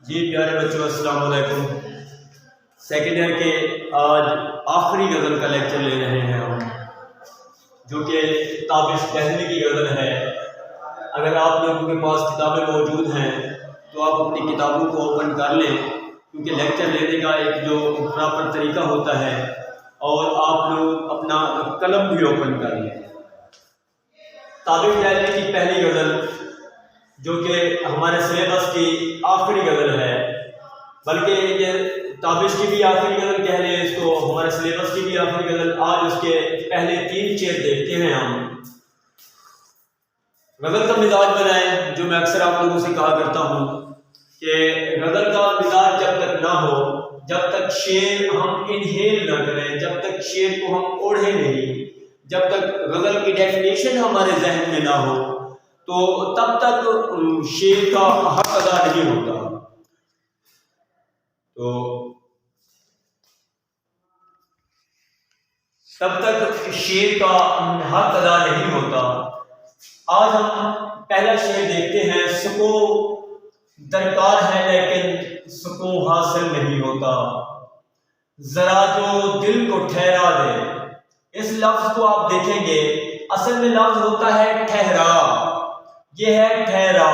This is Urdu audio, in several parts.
جی پیارے بچوں السلام علیکم۔ سیکنڈ ایئر کے آج آخری غزل کا لیکچر لے رہے ہیں ہم، جو کہ تابش دہلوی کی غزل ہے۔ اگر آپ لوگوں کے پاس کتابیں موجود ہیں تو آپ اپنی کتابوں کو اوپن کر لیں، کیونکہ لیکچر لینے کا ایک جو پراپر طریقہ ہوتا ہے، اور آپ لوگ اپنا قلم بھی اوپن کر لیں۔ تابش دہلوی کی پہلی غزل، جو کہ ہمارے سلیبس کی آخری غزل ہے، بلکہ یہ تابش کی بھی آخری غزل کہہ لیں اس کو، ہمارے سلیبس کی بھی آخری غزل۔ آج اس کے پہلے 3 شعر دیکھتے ہیں ہم۔ غزل کا مزاج بنائیں، جو میں اکثر آپ لوگوں سے کہا کرتا ہوں کہ غزل کا مزاج جب تک نہ ہو، جب تک شعر ہم انہیل نہ کریں، جب تک شعر کو ہم اوڑھیں نہیں، جب تک غزل کی ڈیفینیشن ہمارے ذہن میں نہ ہو، تو تب تک شعر کا حق ادا نہیں ہوتا۔ تو تب تک شعر کا حق ادا نہیں ہوتا۔ آج ہم پہلا شعر دیکھتے ہیں۔ سکون درکار ہے لیکن سکون حاصل نہیں ہوتا، ذرا جو دل کو ٹھہرا دے۔ اس لفظ کو آپ دیکھیں گے، اصل میں لفظ ہوتا ہے ٹھہرا، یہ ہے ٹھہرا۔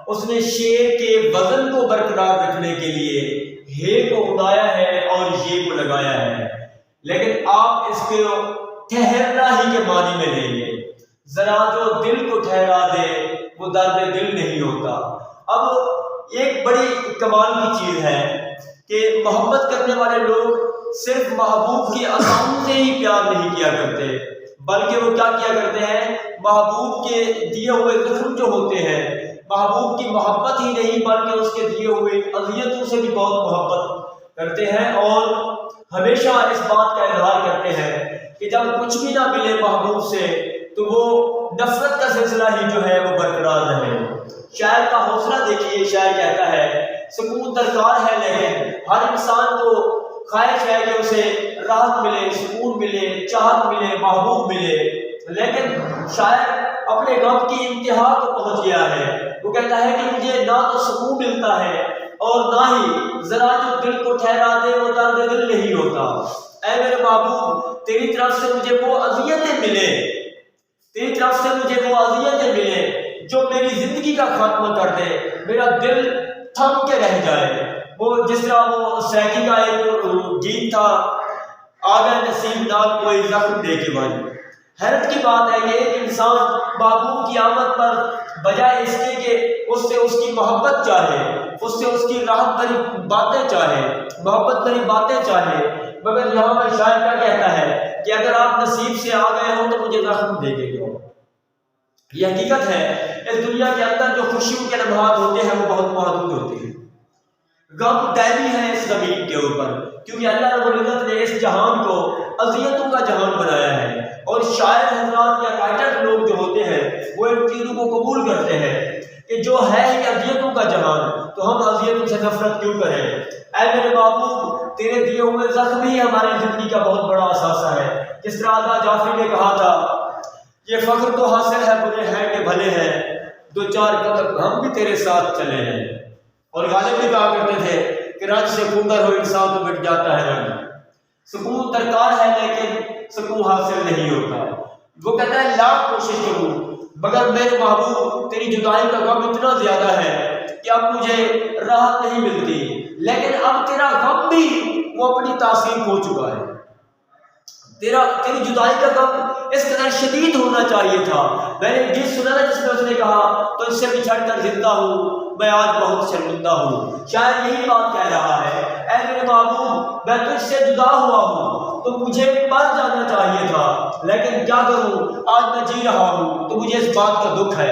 اس نے شعر کے وزن کو برقرار رکھنے کے لیے ہے کو اڑایا ہے اور یہ کو لگایا ہے، لیکن آپ اس کو ٹھہرنا ہی کے معنی میں لیں گے۔ ذرا جو دل کو ٹھہرا دے وہ درد دل نہیں ہوتا۔ اب ایک بڑی کمال کی چیز ہے کہ محبت کرنے والے لوگ صرف محبوب کی عطاؤں سے ہی پیار نہیں کیا کرتے، بلکہ وہ کیا کیا کرتے ہیں، محبوب کے دیے ہوئے زخم جو ہوتے ہیں، محبوب کی محبت ہی نہیں بلکہ اس کے دیے ہوئے اذیتوں سے بھی بہت محبت کرتے ہیں، اور ہمیشہ اس بات کا اظہار کرتے ہیں کہ جب کچھ بھی نہ ملے محبوب سے تو وہ نفرت کا سلسلہ ہی جو ہے وہ برقرار رہے۔ شاعر کا حوصلہ دیکھیے، شاعر کہتا ہے سکون درکار ہے لیکن ہر انسان کو خواہش ہے کہ اسے راحت ملے، سکون ملے، چاہت ملے، محبوب ملے، لیکن شاعر اپنے غم کی انتہا کو پہنچ گیا ہے۔ وہ کہتا ہے کہ مجھے نہ تو سکون ملتا ہے اور نہ ہی ذرا جو دل کو ٹھہرا دے وہ درد دل نہیں ہوتا۔ اے میرے محبوب، تیری طرف سے مجھے وہ اذیتیں ملے، تیری طرف سے مجھے وہ اذیتیں ملے جو میری زندگی کا خاتمہ کر دے، میرا دل تھم کے رہ جائے۔ وہ جس طرح وہ سیکی کا ایک گیت تھا، آگے نصیب نال کوئی زخم دے کے بھائی۔ حیرت کی بات ہے کہ ایک انسان محبوب کی آمد پر بجائے اس کے کہ اس سے اس کی محبت چاہے، اس سے اس کی راحت بھری باتیں چاہے، محبت بھری باتیں چاہے، مگر یہاں پر شاعر کیا کہتا ہے کہ اگر آپ نصیب سے آ گئے ہو تو مجھے زخم دے کے جاؤ۔ یہ حقیقت ہے، اس دنیا کے اندر جو خوشیوں کے لمحات ہوتے ہیں وہ بہت محدود ہوتے ہیں۔ غم دائمی ہے اس زمین کے اوپر، کیونکہ اللہ رب العزت نے اس جہان کو اذیتوں کا جہان بنایا ہے، اور شاعر حضرات یا رائٹر لوگ جو ہوتے ہیں وہ ان چیزوں کو قبول کرتے ہیں کہ جو ہے ہی اذیتوں کا جہان تو ہم اذیتوں سے نفرت کیوں کریں۔ اے میرے محبوب، تیرے دیے ہوئے زخم ہی ہماری زندگی کا بہت بڑا اثاثہ ہے۔ جس طرح آدھا جعفری نے کہا تھا، یہ فخر تو حاصل ہے برے ہیں کہ بھلے ہیں، 2-4 قدم ہم بھی تیرے ساتھ چلے ہیں۔ اور غالب بھی کہا کرتے تھے کہ رنج سے خونگر ہو انسان تو مٹ جاتا ہے رنج۔ سکون درکار ہے لیکن سکون حاصل نہیں ہوتا۔ وہ کہتا ہے لاکھ کوشش کروں مگر میرے محبوب تیری جدائی کا غم اتنا زیادہ ہے کہ اب مجھے راحت نہیں ملتی، لیکن اب تیرا غم بھی وہ اپنی تاثیر کھو چکا ہے۔ تیری جدائی کا غم اس قدر شدید ہونا چاہیے تھا۔ میں نے گیت سنا تھا جس میں اس نے کہا تو اس سے بچھڑ کر زندہ ہوں میں آج بہت شرمندہ ہوں۔ شاید یہی بات کہہ رہا ہے، اے میرے محبوب میں تجھ سے جدا ہوا ہوں تو مجھے مر جانا چاہیے تھا، لیکن کیا کروں آج میں جی رہا ہوں تو مجھے اس بات کا دکھ ہے۔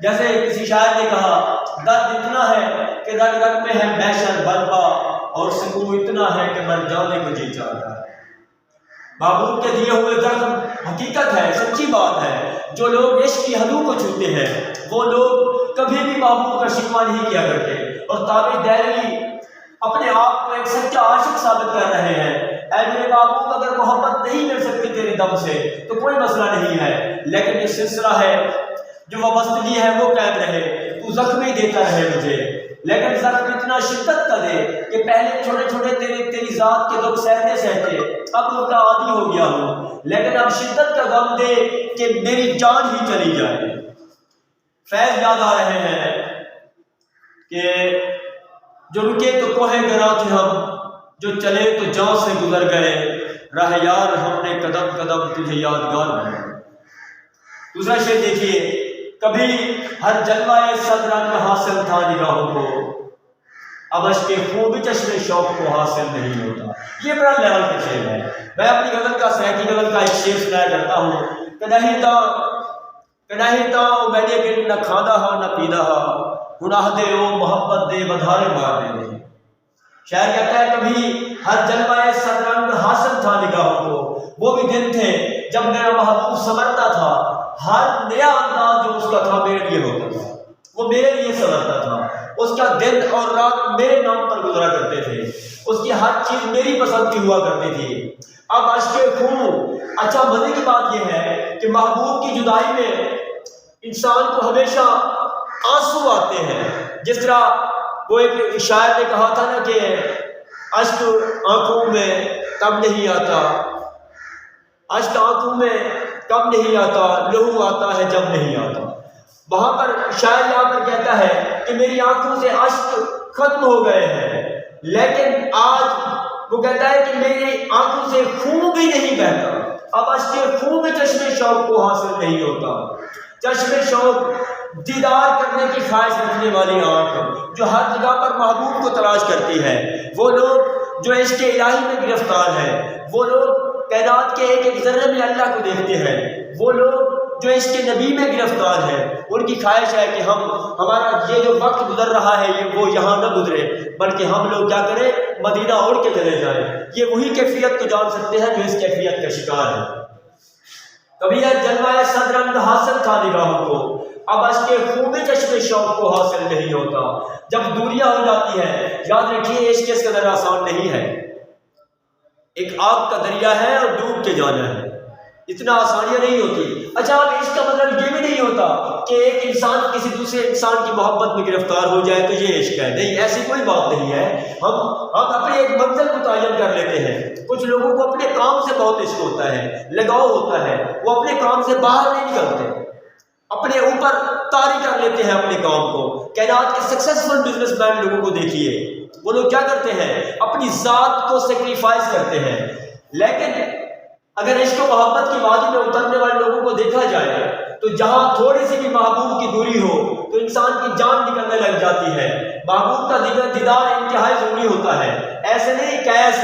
جیسے کسی شاعر نے کہا، درد اتنا ہے کہ رگ رگ میں ہے محشر برپا، اور سکون اتنا ہے کہ مر جانے کو جی چاہتا ہے۔ محبوب کے دیے ہوئے زخم حقیقت ہے، سچی بات ہے۔ جو لوگ عشق کی حدوں کو چھوتے ہیں وہ لوگ کبھی بھی محبوب کا شکوہ نہیں کیا کرتے، اور تابش دہلوی اپنے آپ کو ایک سچا عاشق ثابت کر رہے ہیں۔ اے میرے محبوب، اگر محبت نہیں مل سکتی تیرے دم سے تو کوئی مسئلہ نہیں ہے، لیکن یہ سلسلہ ہے جو وابستگی ہے وہ قائم رہے، تو زخم ہی دیتا رہے مجھے، لیکن زخم اتنا شدت کا دے کہ پہلے چھوٹے چھوٹے تیری ذات کے دکھ سہتے سہتے اب ان کا عادی ہو گیا ہوں، لیکن اب شدت کا غم دے کہ میری جان ہی چلی جائے۔ فیض یاد آ رہے ہیں کہ جو رکے تو کوہ گراں تھے ہم، جو چلے تو جاں سے گزر گئے، راہ یار ہم نے قدم قدم تجھے یادگار بنایا۔ دوسرا شعر دیکھیے، کبھی ہر جلوہ صد رنگ حاصل تھا نگاہوں کو، اب اشک خون بھی چشم شوق کو حاصل نہیں ہوتا۔ یہ بڑا لیول کا شعر ہے۔ میں اپنی غزل کا سیکی غزل کا ایک شعر سنایا کرتا ہوں کہ نہیں تا میں نے گن نہ کھادا ہا نہ پیدا ہا، گناہ دے او محبت دے بدھارے مارنے دے۔ شاعر کہتا ہے کبھی ہر جلوہ صد رنگ حاصل تھا نگاہوں کو، وہ بھی دن تھے جب میرا محبوب سنورتا تھا، ہر نیا انداز جو اس کا تھا میرے لیے ہوتا تھا، وہ میرے لیے سنورتا تھا، اس کا دن اور رات میرے نام پر گزرا کرتے تھے، اس کی ہر چیز میری پسند کی ہوا کرتی تھی۔ اب اشک خون، اچھا مزے کی بات یہ ہے کہ محبوب کی جدائی میں انسان کو ہمیشہ آنسو آتے ہیں، جس طرح وہ ایک شاعر نے کہا تھا نا کہ اشک آنکھوں میں کب نہیں آتا، اشک آنکھوں میں کب نہیں آتا، لہو آتا ہے جب نہیں آتا۔ وہاں پر شاعر یہاں پر کہتا ہے کہ میری آنکھوں سے اشک ختم ہو گئے ہیں، لیکن آج وہ کہتا ہے کہ میری آنکھوں سے خون بھی نہیں بہتا، اب اشک خون میں چشم شوق کو حاصل نہیں ہوتا۔ چشم شوق دیدار کرنے کی خواہش رکھنے والی آنکھ جو ہر جگہ پر محبوب کو تلاش کرتی ہے، وہ لوگ جو عشق الہی میں گرفتار ہیں، وہ لوگ کائنات کے ایک ایک ذرے میں اللہ کو دیکھتے ہیں، وہ لوگ جو عشق نبی میں گرفتار ہیں، ان کی خواہش ہے کہ ہمارا یہ جو وقت گزر رہا ہے یہ وہ یہاں نہ گزرے، بلکہ ہم لوگ کیا کریں، مدینہ اوڑھ کے چلے جائیں۔ یہ وہی کیفیت کو جان سکتے ہیں جو اس کیفیت کا شکار ہے۔ کبھی یہ جلوہ صد رنگ حاصل تھا نگاہوں کو، اب اشک خون چشم شوق کو حاصل نہیں ہوتا۔ جب دوریاں ہو جاتی ہیں، یاد رکھیے عشق اس قدر آسان نہیں ہے، ایک آگ کا دریا ہے اور ڈوب کے جانا ہے، اتنا آسانیاں نہیں ہوتی۔ اچھا اب اس کا مطلب یہ بھی نہیں ہوتا کہ ایک انسان کسی دوسرے انسان کی محبت میں گرفتار ہو جائے تو یہ عشق ہے، نہیں، ایسی کوئی بات نہیں ہے۔ ہم اپنی ایک منزل متعین کر لیتے ہیں۔ کچھ لوگوں کو اپنے کام سے بہت عشق ہوتا ہے، لگاؤ ہوتا ہے، وہ اپنے کام سے باہر نہیں نکلتے، اپنے اوپر طاری کر لیتے ہیں اپنے کام کو۔ کائنات کے سکسیسفل بزنس مین لوگوں کو دیکھیے، وہ لوگ کیا کرتے ہیں، اپنی ذات کو سیکریفائز کرتے ہیں۔ لیکن اگر عشق و محبت کی وادی میں اترنے والے لوگوں کو دیکھا جائے تو جہاں تھوڑی سی بھی محبوب کی دوری ہو تو انسان کی جان نکلنے لگ جاتی ہے۔ محبوب کا دیدار انتہائی ضروری ہوتا ہے۔ ایسے نہیں قیس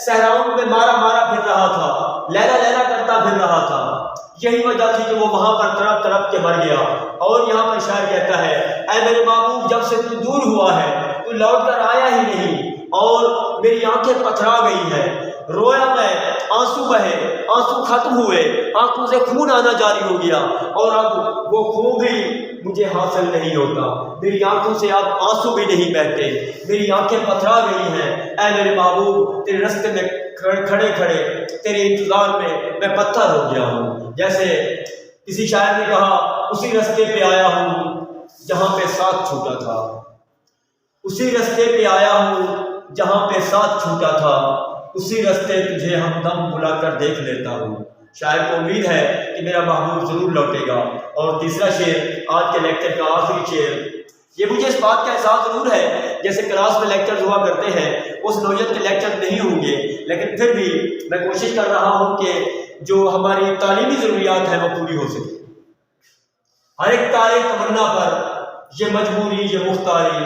صحراؤں میں مارا پھر رہا تھا، لیلا کرتا پھر رہا تھا، یہی وجہ تھی کہ وہ وہاں پر تڑپ تڑپ کے مر گیا۔ اور یہاں پر شاعر کہتا ہے، اے میرے محبوب جب سے تو دور ہوا ہے تو لوٹ کر آیا ہی نہیں، اور میری آنکھیں پتھرا گئی ہیں، رویا میں، آنسو بہے، آنسو ختم ہوئے، آنکھوں سے خون آنا جاری ہو گیا، اور اب وہ خون بھی مجھے حاصل نہیں ہوتا، میری آنکھوں سے اب آنسو بھی نہیں بہتے، میری آنکھیں پتھرا گئی ہیں۔ اے میرے محبوب تیرے راستے میں کھڑے کھڑے تیرے انتظار میں پتھر ہو گیا ہوں۔ جیسے کسی شاعر نے کہا، اسی راستے پہ آیا ہوں جہاں پہ ساتھ چھوٹا تھا، اسی راستے پہ آیا ہوں جہاں پہ ساتھ چھوٹا تھا، اسی راستے تجھے ہمدم بلا کر دیکھ لیتا ہوں۔ شاعر کو امید ہے کہ میرا محبوب ضرور لوٹے گا۔ اور تیسرا شعر، آج کے لیکچر کا آخری شعر، یہ مجھے اس بات کا احساس ضرور ہے جیسے کلاس میں لیکچر ہوا کرتے ہیں اس نوعیت کے لیکچر نہیں ہوں گے، لیکن پھر بھی میں کوشش کر رہا ہوں کہ جو ہماری تعلیمی ضروریات ہیں وہ پوری ہو سکے۔ ہر ایک تارے تمنا پر یہ مجبوری یہ مختاری،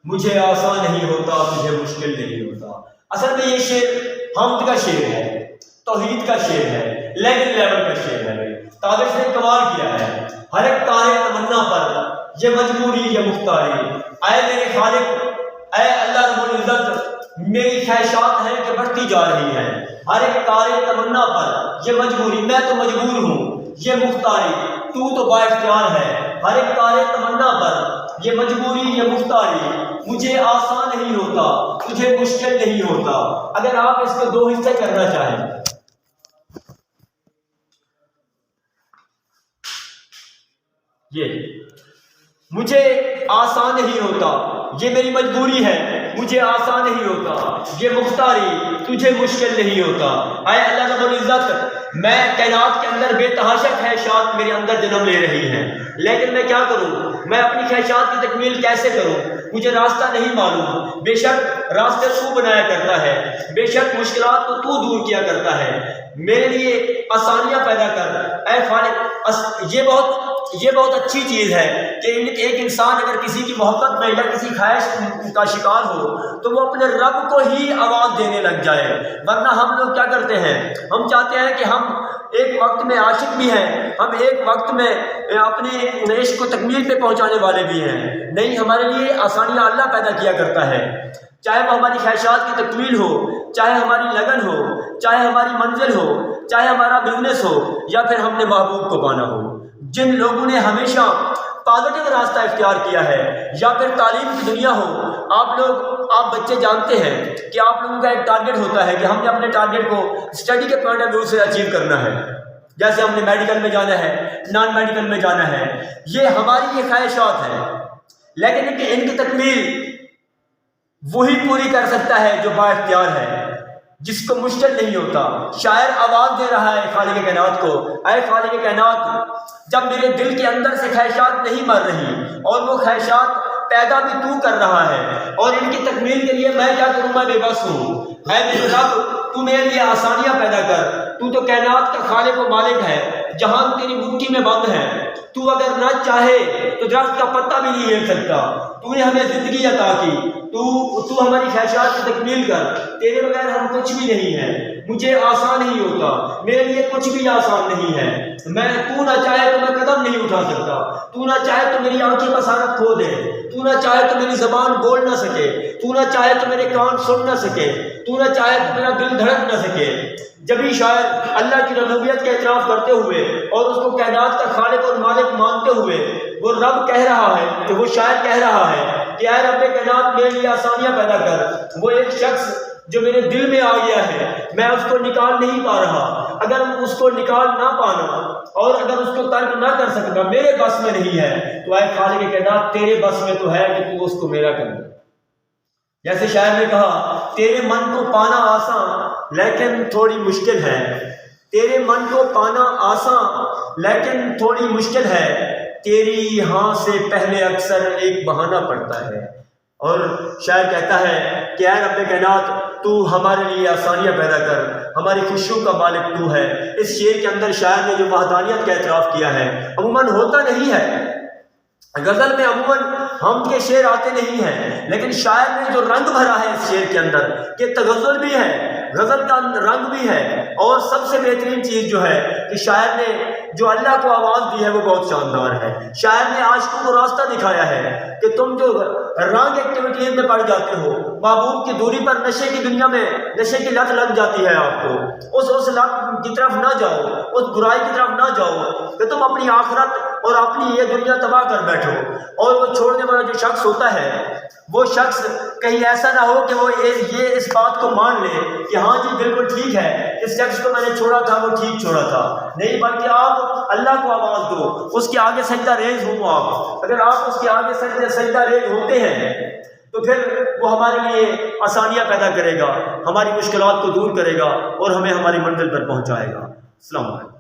مجھے آسان نہیں ہوتا تجھے مشکل نہیں ہوتا۔ اصل میں یہ شعر حمد کا شعر ہے، توحید کا شعر ہے، لیول کا شعر ہے۔ تابش نے کمال کیا ہے، ہر ایک تارے تمنا پر یہ مجبوری یہ مختاری، اے میرے خالق، اے اللہ رب العزت، میری خواہشات ہیں کہ بڑھتی جا رہی ہیں، ہر ایک تارے تمنا پر یہ مجبوری، میں تو مجبور ہوں، یہ مختاری تو با اختیار ہے، ہر ایک تارے تمنا پر یہ مجبوری یہ مختاری، مجھے آسان نہیں ہوتا تجھے مشکل نہیں ہوتا۔ اگر آپ اس کو دو حصے کرنا چاہیں، یہ مجھے آسان نہیں ہوتا، یہ میری مجبوری ہے، مجھے آسان نہیں ہوتا، یہ مختاری تجھے مشکل نہیں ہوتا۔ اے اللہ رب العزت، میں کائنات کے اندر بے تحاشا خواہشات میرے اندر جنم لے رہی ہیں، لیکن میں کیا کروں؟ میں اپنی خواہشات کی تکمیل کیسے کروں؟ مجھے راستہ نہیں معلوم۔ بے شک راستے تو بنایا کرتا ہے، بے شک مشکلات کو تو دور کیا کرتا ہے، میرے لیے آسانیاں پیدا کر اے خالق۔ یہ بہت اچھی چیز ہے کہ ایک انسان اگر کسی کی محبت میں یا کسی خواہش کا شکار ہو تو وہ اپنے رب کو ہی آواز دینے لگ جائے، ورنہ ہم لوگ کیا کرتے ہیں؟ ہم چاہتے ہیں کہ ہم ایک وقت میں عاشق بھی ہیں، ہم ایک وقت میں اپنے عشق کو تکمیل پہ پہنچانے والے بھی ہیں۔ نہیں، ہمارے لیے آسانیاں اللہ پیدا کیا کرتا ہے، چاہے وہ ہماری خواہشات کی تکمیل ہو، چاہے ہماری لگن ہو، چاہے ہماری منزل ہو، چاہے ہمارا بزنس ہو، یا پھر ہم نے محبوب کو پانا ہو۔ جن لوگوں نے ہمیشہ پازیٹیو راستہ اختیار کیا ہے، یا پھر تعلیم کی دنیا ہو، آپ بچے جانتے ہیں کہ آپ لوگوں کا ایک ٹارگٹ ہوتا ہے کہ ہم نے اپنے ٹارگٹ کو اسٹڈی کے پوائنٹ آف ویو سے اچیو کرنا ہے، جیسے ہم نے میڈیکل میں جانا ہے، نان میڈیکل میں جانا ہے، یہ ہماری یہ خواہشات ہیں، لیکن ان کی تکمیل وہی پوری کر سکتا ہے جو با اختیار ہے، جس کو مشکل نہیں ہوتا۔ شاعر آواز دے رہا ہے خالق کائنات کو، اے خالق کائنات، جب میرے دل کے اندر سے خواہشات نہیں مر رہی اور وہ خواہشات پیدا بھی تو کر رہا ہے، اور ان کی تکمیل کے لیے میں کیا کروں؟ میں بے بس ہوں۔ اے میرے رب، تو میرے لیے آسانیاں پیدا کر۔ تو تو کائنات کا خالق و مالک ہے، جہان تیری مٹھی میں بند ہے، تو اگر نہ چاہے تو درخت کا پتا بھی نہیں ہل سکتا۔ تو نے ہمیں زندگی عطا کی، تو ہماری خواہشات کی تکمیل کر، تیرے بغیر ہم کچھ بھی نہیں ہے، مجھے آسان نہیں ہوتا، میرے لیے کچھ بھی آسان نہیں ہے۔ تو نہ چاہے تو میں قدم نہیں اٹھا سکتا، تو نہ چاہے تو میری آنکھیں بصارت کھو دے، تو نہ چاہے تو میری زبان بول نہ سکے، تو نہ چاہے تو میرے کان سن نہ سکے، تو نہ چاہے تو میرا دل دھڑک نہ سکے۔ جبھی شاعر اللہ کی ربوبیت کا اعتراف کرتے ہوئے اور اس کو کائنات کا خالق اور مالک مانتے ہوئے وہ رب کہہ رہا ہے کہ وہ شاعر کہہ رہا ہے کہ اے رب کائنات، میرے لیے آسانیاں پیدا کر۔ وہ ایک شخص جو میرے دل میں آ گیا ہے، میں اس کو نکال نہیں پا رہا، اگر اس کو نکال نہ پانا اور اگر اس کو ترک نہ کر سکنا میرے بس میں نہیں ہے، تو اے خالق کائنات، تیرے بس میں تو ہے کہ تو اس کو میرا کر دے۔ جیسے شاعر نے کہا، تیرے من کو پانا آسان لیکن تھوڑی مشکل ہے، تیرے من کو پانا آسان لیکن تھوڑی مشکل ہے، تیری ہاں سے پہلے اکثر ایک بہانہ پڑتا ہے۔ اور شاعر کہتا ہے کہ اے رب کائنات، تو ہمارے لیے آسانیاں پیدا کر، ہماری خوشیوں کا مالک تو ہے۔ اس شعر کے اندر شاعر نے جو وحدانیت کا اعتراف کیا ہے، عموماً ہوتا نہیں ہے، غزل میں عموماً ہم کے شعر آتے نہیں ہیں، لیکن شاعر نے جو رنگ بھرا ہے اس شعر کے اندر، کہ تغزل بھی ہے، غزل کا رنگ بھی ہے، اور سب سے بہترین چیز جو ہے کہ شاعر نے جو اللہ کو آواز دی ہے وہ بہت شاندار ہے۔ شاعر نے عاشقوں کو راستہ دکھایا ہے کہ تم جو رانگ ایکٹیویٹیز میں پڑ جاتے ہو، محبوب کی دوری پر نشے کی دنیا میں نشے کی لت لگ جاتی ہے آپ کو، اس لت کی طرف نہ جاؤ، اس برائی کی طرف نہ جاؤ کہ تم اپنی آخرت اور اپنی یہ دنیا تباہ کر بیٹھو۔ اور وہ چھوڑنے والا جو شخص ہوتا ہے، وہ شخص کہیں ایسا نہ ہو کہ وہ یہ اس بات کو مان لے کہ ہاں جی بالکل ٹھیک ہے، اس شخص کو میں نے چھوڑا تھا وہ ٹھیک چھوڑا تھا، نہیں، بلکہ آپ اللہ کو آواز دو، اس کے آگے سجدہ ریز ہوں آپ۔ اگر آپ اس کے آگے سجدہ ریز ہوتے ہیں تو پھر وہ ہمارے لیے آسانیاں پیدا کرے گا، ہماری مشکلات کو دور کرے گا اور ہمیں ہماری منزل پر پہنچائے گا۔ السلام علیکم۔